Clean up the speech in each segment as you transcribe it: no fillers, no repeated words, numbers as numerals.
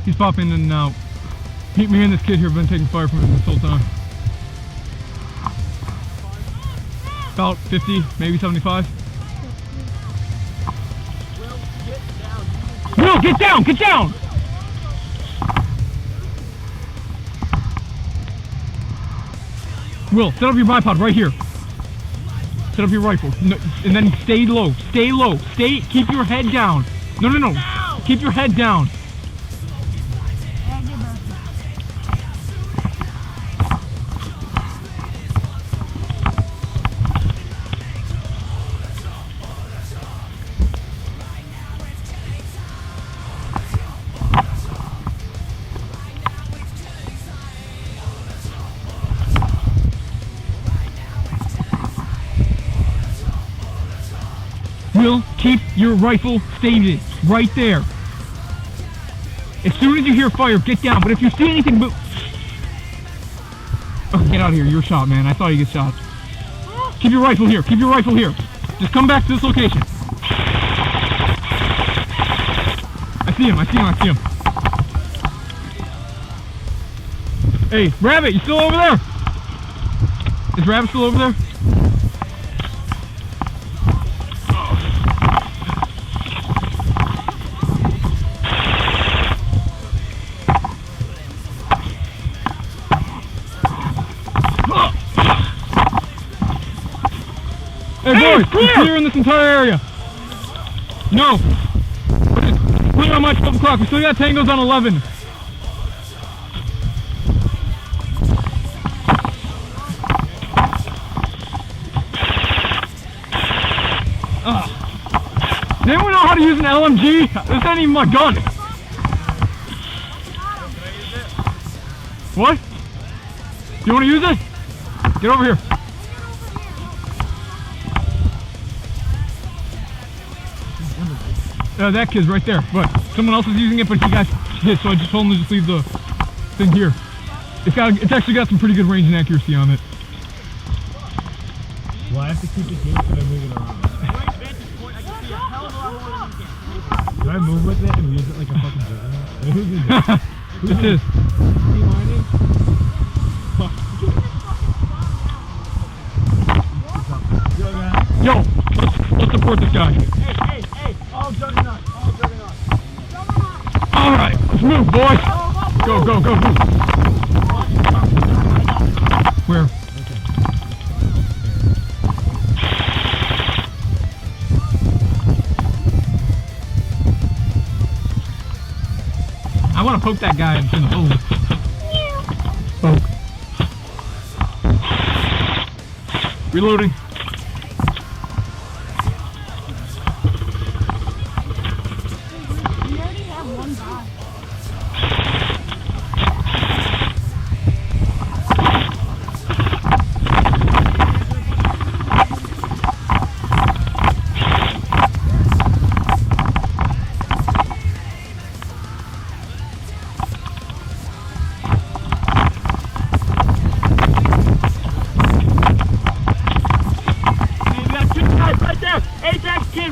He's popping in and out. Me and this kid here have been taking fire from him this whole time. About 50, maybe 75. Will, get down! Get down! Will, set up your bipod right here. Set up your rifle. No, and then stay low. Stay low. Keep your head down. No. Keep your head down. Will, keep your rifle stated right there. As soon as you hear fire, get down. But if you see anything move... Okay, get out of here. You're shot, man. I saw you get shot. Keep your rifle here. Keep your rifle here. Just come back to this location. I see him. Hey, Rabbit, you still over there? Is Rabbit still over there? Hey boys, we're clearing this entire area. No. Clear on my 12 o'clock. We still got tangos on 11. Does anyone know how to use an LMG? This ain't even my gun. What? Do you want to use it? Get over here. That kid's right there, but someone else is using it, but he got hit, so I just told him to just leave the thing here. It's actually got some pretty good range and accuracy on it. Well, I have to keep it here so I move it around. Do I move with it and use it like a fucking juggernaut? Who's in there? This is. Yo, let's support this guy. Hey, all juggernaut. Alright, let's move, boys. Go, move. Where? I want to poke that guy in the hole. Poke. Reloading.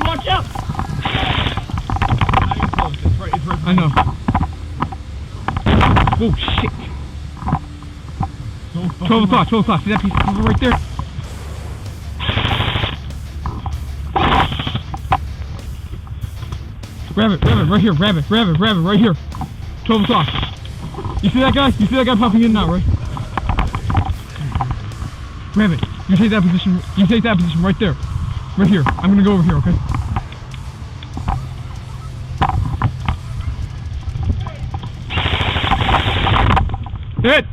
Watch out! I know. Oh shit! 12 o'clock. See that piece of cover right there? Rabbit, right here. Rabbit, right here. 12 o'clock. You see that guy? You see that guy popping in now, right? Rabbit, you take that position. Right there. Right here. I'm gonna go over here, okay? Hit!